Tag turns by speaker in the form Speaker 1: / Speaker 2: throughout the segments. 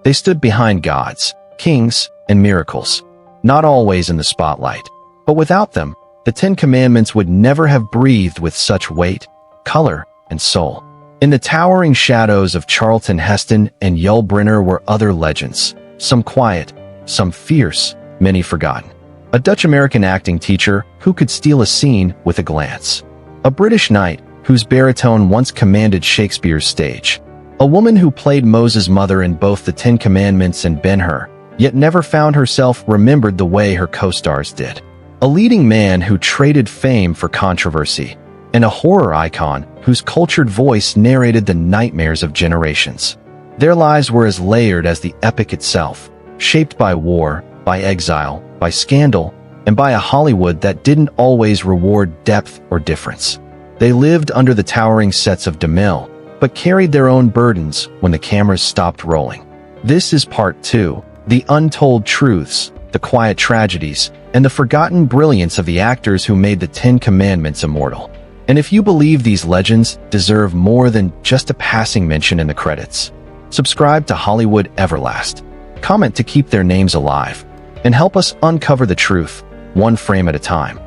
Speaker 1: They stood behind gods, kings, and miracles, not always in the spotlight. But without them, the Ten Commandments would never have breathed with such weight, color, and soul. In the towering shadows of Charlton Heston and Yul Brynner were other legends, some quiet, some fierce, many forgotten. A Dutch-American acting teacher who could steal a scene with a glance. A British knight whose baritone once commanded Shakespeare's stage. A woman who played Moses' mother in both the Ten Commandments and Ben-Hur, yet never found herself remembered the way her co-stars did. A leading man who traded fame for controversy, and a horror icon whose cultured voice narrated the nightmares of generations. Their lives were as layered as the epic itself, shaped by war, by exile, by scandal, and by a Hollywood that didn't always reward depth or difference. They lived under the towering sets of DeMille, but carried their own burdens when the cameras stopped rolling. This is part 2, the untold truths, the quiet tragedies, and the forgotten brilliance of the actors who made the Ten Commandments immortal. And if you believe these legends deserve more than just a passing mention in the credits, subscribe to Hollywood Everlast, comment to keep their names alive, and help us uncover the truth, one frame at a time.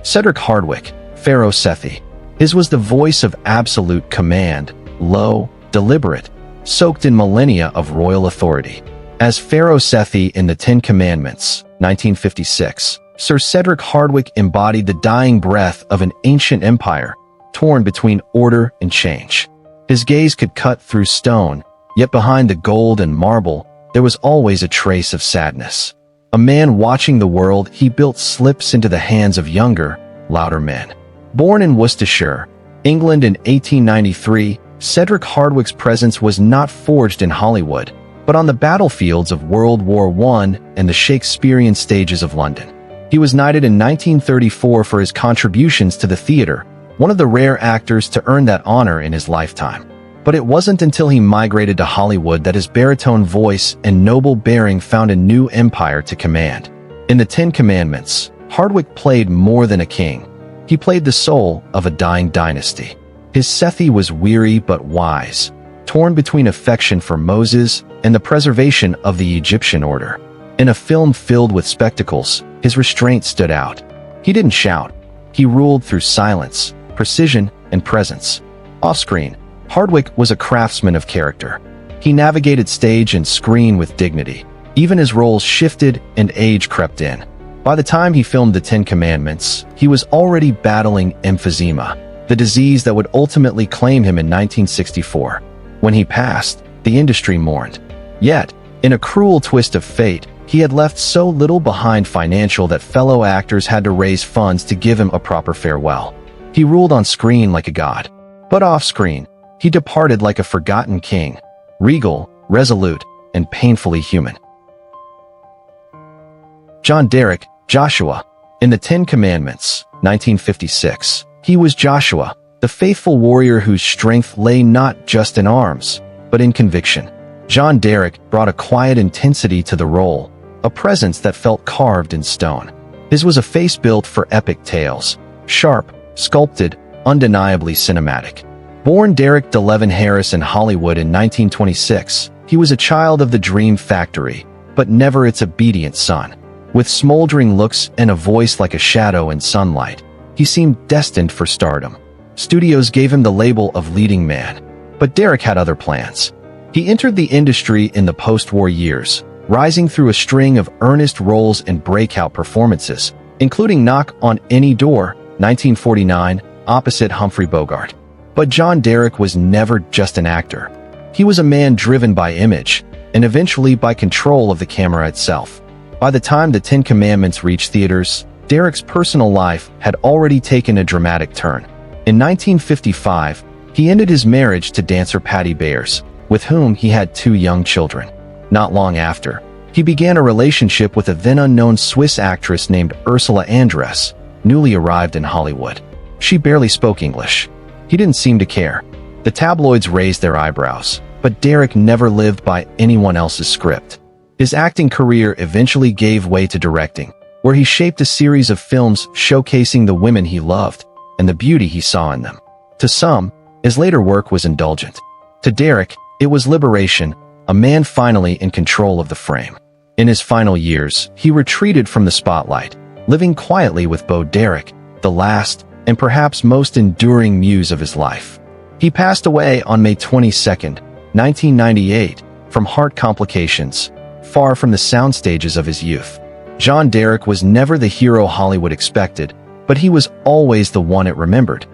Speaker 1: Cedric Hardwick, Pharaoh Sethi. His was the voice of absolute command, low, deliberate, soaked in millennia of royal authority. As Pharaoh Sethi in the Ten Commandments, 1956, Sir Cedric Hardwick embodied the dying breath of an ancient empire, torn between order and change. His gaze could cut through stone, yet behind the gold and marble, there was always a trace of sadness. A man watching the world he built slips into the hands of younger, louder men. Born in Worcestershire, England in 1893, Cedric Hardwick's presence was not forged in Hollywood, but on the battlefields of World War I and the Shakespearean stages of London. He was knighted in 1934 for his contributions to the theater, one of the rare actors to earn that honor in his lifetime. But it wasn't until he migrated to Hollywood that his baritone voice and noble bearing found a new empire to command. In the Ten Commandments, Hardwick played more than a king. He played the soul of a dying dynasty. His Sethi was weary but wise, torn between affection for Moses and the preservation of the Egyptian order. In a film filled with spectacles, his restraint stood out. He didn't shout. He ruled through silence, precision, and presence. Off-screen, Hardwick was a craftsman of character. He navigated stage and screen with dignity, even as roles shifted and age crept in. By the time he filmed the Ten Commandments, he was already battling emphysema, the disease that would ultimately claim him in 1964. When he passed, the industry mourned. Yet, in a cruel twist of fate, he had left so little behind financial that fellow actors had to raise funds to give him a proper farewell. He ruled on screen like a god, but off-screen, he departed like a forgotten king, regal, resolute, and painfully human. John Derek, Joshua. In the Ten Commandments, 1956, he was Joshua, the faithful warrior whose strength lay not just in arms, but in conviction. John Derek brought a quiet intensity to the role, a presence that felt carved in stone. His was a face built for epic tales, sharp, sculpted, undeniably cinematic. Born Derek DeLevin Harris in Hollywood in 1926, he was a child of the dream factory, but never its obedient son. With smoldering looks and a voice like a shadow in sunlight, he seemed destined for stardom. Studios gave him the label of leading man, but Derek had other plans. He entered the industry in the post-war years, rising through a string of earnest roles and breakout performances, including Knock on Any Door, 1949, opposite Humphrey Bogart. But John Derek was never just an actor. He was a man driven by image, and eventually by control of the camera itself. By the time the Ten Commandments reached theaters, Derek's personal life had already taken a dramatic turn. In 1955, he ended his marriage to dancer Patty Bayers, with whom he had 2 young children. Not long after, he began a relationship with a then-unknown Swiss actress named Ursula Andress, newly arrived in Hollywood. She barely spoke English. He didn't seem to care. The tabloids raised their eyebrows, but Derek never lived by anyone else's script. His acting career eventually gave way to directing, where he shaped a series of films showcasing the women he loved and the beauty he saw in them. To some, His later work was indulgent. To Derek, it was liberation, a man finally in control of the frame. In his final years, he retreated from the spotlight, living quietly with Bo Derek, the last and perhaps most enduring muse of his life. He passed away on May 22, 1998, from heart complications, far from the sound stages of his youth. John Derek was never the hero Hollywood expected, but he was always the one it remembered.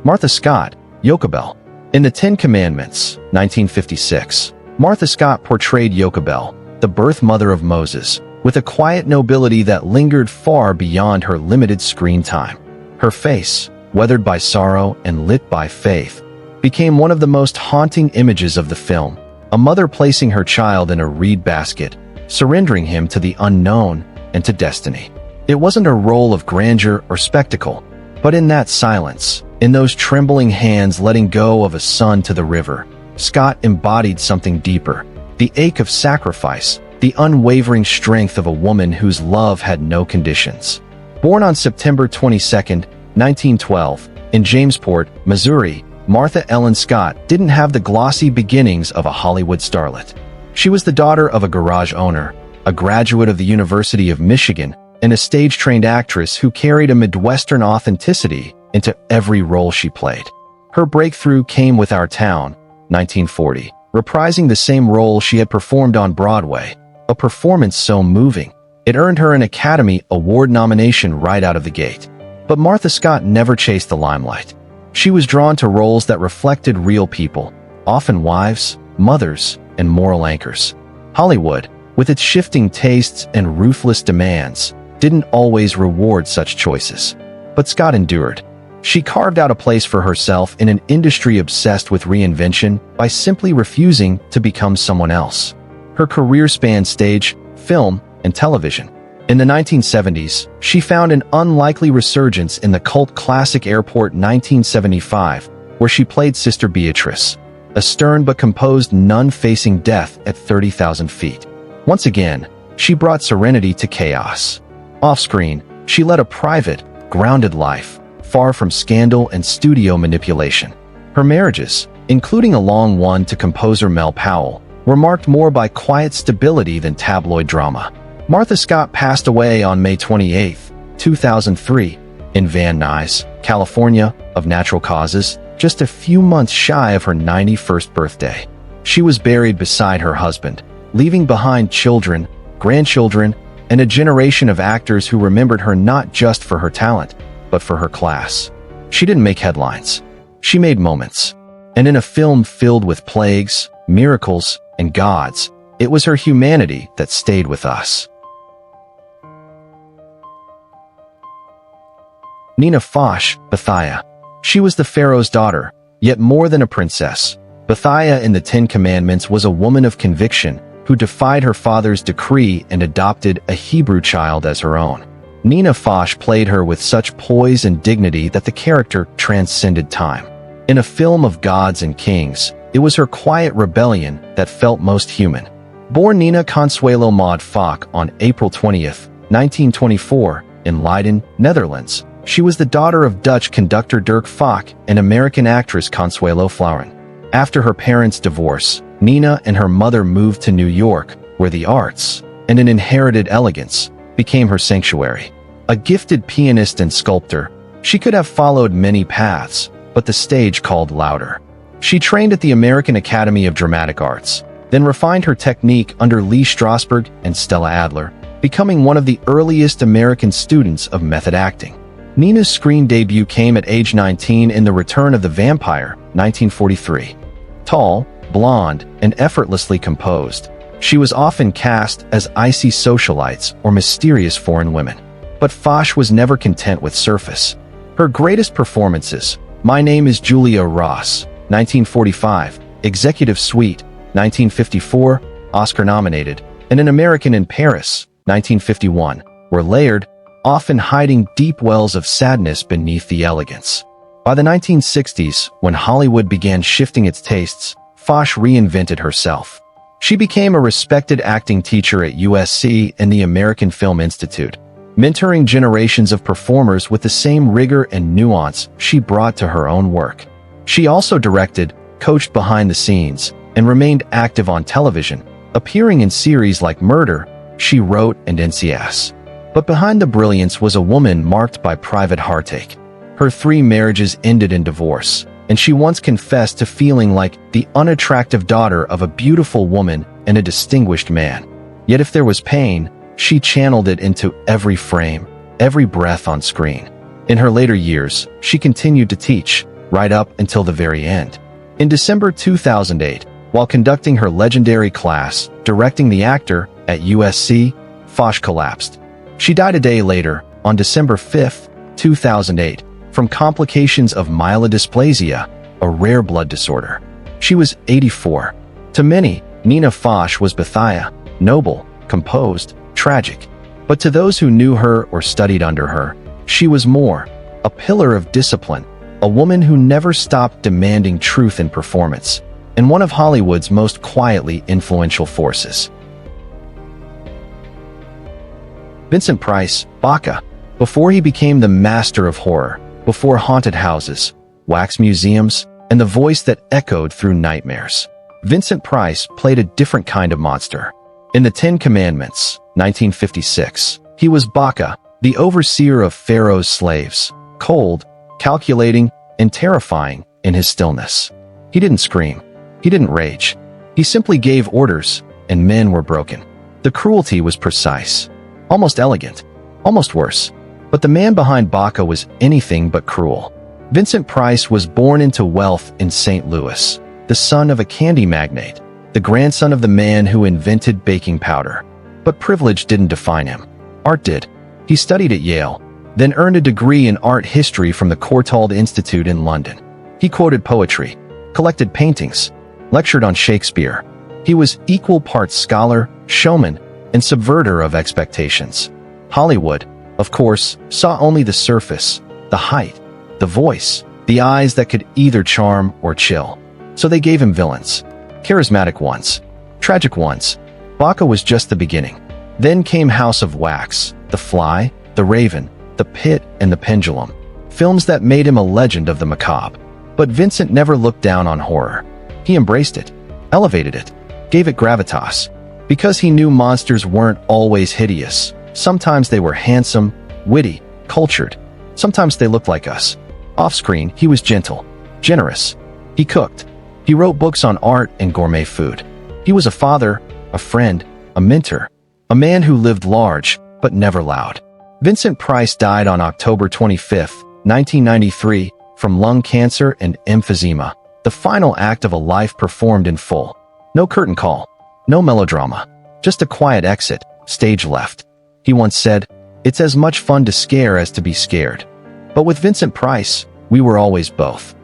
Speaker 1: Martha Scott, Yokabel. In The Ten Commandments, 1956, Martha Scott portrayed Yokabel, the birth mother of Moses, with a quiet nobility that lingered far beyond her limited screen time. Her face, weathered by sorrow and lit by faith, became one of the most haunting images of the film, a mother placing her child in a reed basket, surrendering him to the unknown and to destiny. It wasn't a role of grandeur or spectacle, but in that silence, in those trembling hands letting go of a son to the river, Scott embodied something deeper, the ache of sacrifice, the unwavering strength of a woman whose love had no conditions. Born on September 22, 1912, in Jamesport, Missouri, Martha Ellen Scott didn't have the glossy beginnings of a Hollywood starlet. She was the daughter of a garage owner, a graduate of the University of Michigan, and a stage-trained actress who carried a Midwestern authenticity into every role she played. Her breakthrough came with Our Town, 1940, reprising the same role she had performed on Broadway, a performance so moving, it earned her an Academy Award nomination right out of the gate. But Martha Scott never chased the limelight. She was drawn to roles that reflected real people, often wives, mothers, and moral anchors. Hollywood, with its shifting tastes and ruthless demands, didn't always reward such choices. But Scott endured. She carved out a place for herself in an industry obsessed with reinvention by simply refusing to become someone else. Her career spanned stage, film, and television. In the 1970s, she found an unlikely resurgence in the cult classic Airport 1975, where she played Sister Beatrice, a stern but composed nun facing death at 30,000 feet. Once again, she brought serenity to chaos. Off-screen, she led a private, grounded life, far from scandal and studio manipulation. Her marriages, including a long one to composer Mel Powell, were marked more by quiet stability than tabloid drama. Martha Scott passed away on May 28, 2003, in Van Nuys, California, of natural causes, just a few months shy of her 91st birthday. She was buried beside her husband, leaving behind children, grandchildren, and a generation of actors who remembered her not just for her talent, but for her class. She didn't make headlines. She made moments. And in a film filled with plagues, miracles, and gods, it was her humanity that stayed with us. Nina Foch, Bethiah. She was the Pharaoh's daughter, yet more than a princess. Bethiah in the Ten Commandments was a woman of conviction who defied her father's decree and adopted a Hebrew child as her own. Nina Foch played her with such poise and dignity that the character transcended time. In a film of gods and kings, it was her quiet rebellion that felt most human. Born Nina Consuelo Maud Foch on April 20, 1924, in Leiden, Netherlands, she was the daughter of Dutch conductor Dirk Foch and American actress Consuelo Flauren. After her parents' divorce, Nina and her mother moved to New York, where the arts, and an inherited elegance, became her sanctuary. A gifted pianist and sculptor, she could have followed many paths, but the stage called louder. She trained at the American Academy of Dramatic Arts, then refined her technique under Lee Strasberg and Stella Adler, becoming one of the earliest American students of method acting. Nina's screen debut came at age 19 in The Return of the Vampire, 1943. Tall, blonde, and effortlessly composed, she was often cast as icy socialites or mysterious foreign women. But Foch was never content with surface. Her greatest performances, My Name is Julia Ross, 1945, Executive Suite, 1954, Oscar-nominated, and An American in Paris, 1951, were layered, often hiding deep wells of sadness beneath the elegance. By the 1960s, when Hollywood began shifting its tastes, Foch reinvented herself. She became a respected acting teacher at USC and the American Film Institute. mentoring generations of performers with the same rigor and nuance she brought to her own work. She also directed, coached behind the scenes, and remained active on television, appearing in series like Murder, She Wrote, and NCIS. But behind the brilliance was a woman marked by private heartache. Her 3 marriages ended in divorce, and she once confessed to feeling like the unattractive daughter of a beautiful woman and a distinguished man. Yet if there was pain, she channeled it into every frame, every breath on screen. In her later years, she continued to teach, right up until the very end. In December 2008, while conducting her legendary class, directing the actor at USC, Foch collapsed. She died a day later, on December 5, 2008, from complications of myelodysplasia, a rare blood disorder. She was 84. To many, Nina Foch was Bethia, noble, composed, tragic. But to those who knew her or studied under her, she was more, a pillar of discipline, a woman who never stopped demanding truth in performance, and one of Hollywood's most quietly influential forces. Vincent Price, Baca. Before he became the master of horror, before haunted houses, wax museums, and the voice that echoed through nightmares, Vincent Price played a different kind of monster. In The 10 Commandments, 1956, he was Baca, the overseer of Pharaoh's slaves, cold, calculating, and terrifying in his stillness. He didn't scream. He didn't rage. He simply gave orders, and men were broken. The cruelty was precise, almost elegant, almost worse. But the man behind Baca was anything but cruel. Vincent Price was born into wealth in St. Louis, the son of a candy magnate, the grandson of the man who invented baking powder. But privilege didn't define him. Art did. He studied at Yale, then earned a degree in art history from the Courtauld Institute in London. He quoted poetry, collected paintings, lectured on Shakespeare. He was equal parts scholar, showman, and subverter of expectations. Hollywood, of course, saw only the surface, the height, the voice, the eyes that could either charm or chill. So they gave him villains. Charismatic ones. Tragic ones. Baca was just the beginning. Then came House of Wax, The Fly, The Raven, The Pit, and The Pendulum. Films that made him a legend of the macabre. But Vincent never looked down on horror. He embraced it, elevated it, gave it gravitas. Because he knew monsters weren't always hideous. Sometimes they were handsome, witty, cultured. Sometimes they looked like us. Off-screen, he was gentle, generous. He cooked. He wrote books on art and gourmet food. He was a father, a friend, a mentor, a man who lived large, but never loud. Vincent Price died on October 25, 1993, from lung cancer and emphysema, the final act of a life performed in full. No curtain call, no melodrama, just a quiet exit, stage left. He once said, "It's as much fun to scare as to be scared." But with Vincent Price, we were always both.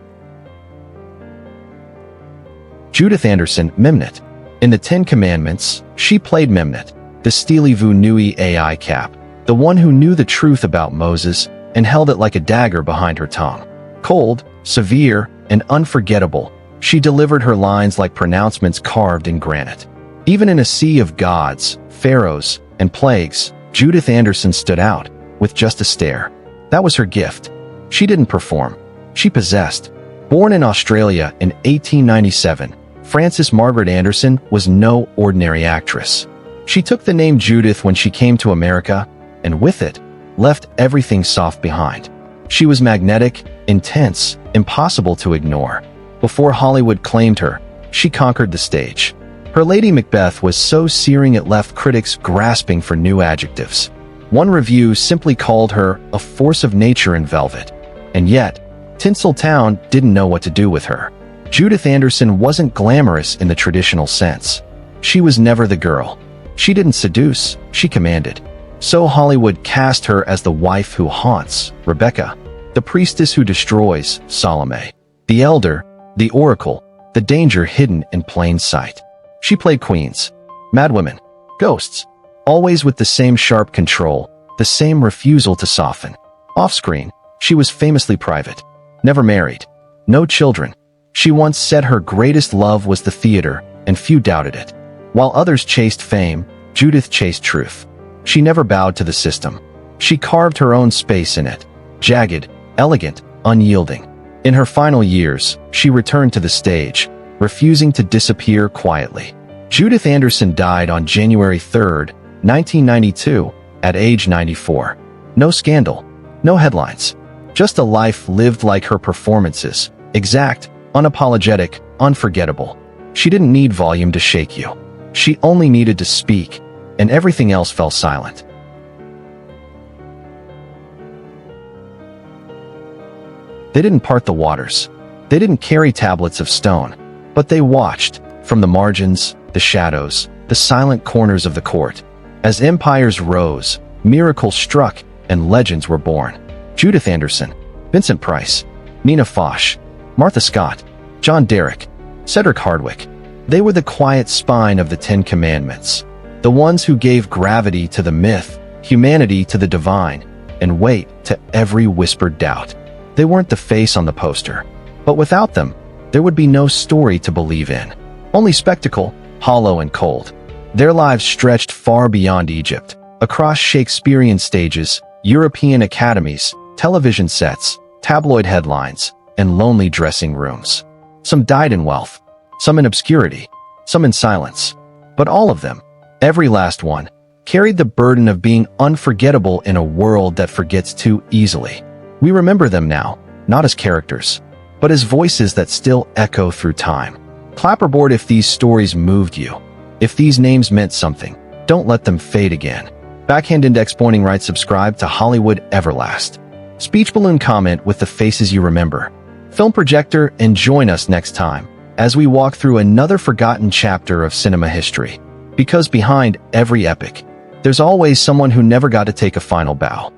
Speaker 1: Judith Anderson, Memnet. In The 10 Commandments, she played Memnet, the Steely Vu Nui Ai Cap, the one who knew the truth about Moses and held it like a dagger behind her tongue. Cold, severe, and unforgettable, she delivered her lines like pronouncements carved in granite. Even in a sea of gods, pharaohs, and plagues, Judith Anderson stood out, with just a stare. That was her gift. She didn't perform. She possessed. Born in Australia in 1897, Frances Margaret Anderson was no ordinary actress. She took the name Judith when she came to America, and with it, left everything soft behind. She was magnetic, intense, impossible to ignore. Before Hollywood claimed her, she conquered the stage. Her Lady Macbeth was so searing it left critics grasping for new adjectives. One review simply called her a force of nature in velvet. And yet, Tinseltown didn't know what to do with her. Judith Anderson wasn't glamorous in the traditional sense. She was never the girl. She didn't seduce, she commanded. So Hollywood cast her as the wife who haunts, Rebecca, the priestess who destroys, Salome, the elder, the oracle, the danger hidden in plain sight. She played queens, madwomen, ghosts, always with the same sharp control, the same refusal to soften. Off-screen, she was famously private, never married, no children. She once said her greatest love was the theater, and few doubted it. While others chased fame, Judith chased truth. She never bowed to the system. She carved her own space in it, jagged, elegant, unyielding. In her final years, she returned to the stage, refusing to disappear quietly. Judith Anderson died on January 3, 1992, at age 94. No scandal, no headlines, just a life lived like her performances, exact, unapologetic, unforgettable. She didn't need volume to shake you. She only needed to speak, and everything else fell silent. They didn't part the waters. They didn't carry tablets of stone, but they watched, from the margins, the shadows, the silent corners of the court. As empires rose, miracles struck, and legends were born. Judith Anderson, Vincent Price, Nina Foch, Martha Scott, John Derrick, Cedric Hardwick. They were the quiet spine of the Ten Commandments, the ones who gave gravity to the myth, humanity to the divine, and weight to every whispered doubt. They weren't the face on the poster, but without them, there would be no story to believe in. Only spectacle, hollow and cold. Their lives stretched far beyond Egypt, across Shakespearean stages, European academies, television sets, tabloid headlines, and lonely dressing rooms. Some died in wealth, some in obscurity, some in silence. But all of them, every last one, carried the burden of being unforgettable in a world that forgets too easily. We remember them now, not as characters, but as voices that still echo through time. Clapperboard if these stories moved you. If these names meant something, don't let them fade again. Backhand index pointing right, subscribe to Hollywood Everlast. Speech balloon comment with the faces you remember. Film projector, and join us next time as we walk through another forgotten chapter of cinema history. Because behind every epic, there's always someone who never got to take a final bow.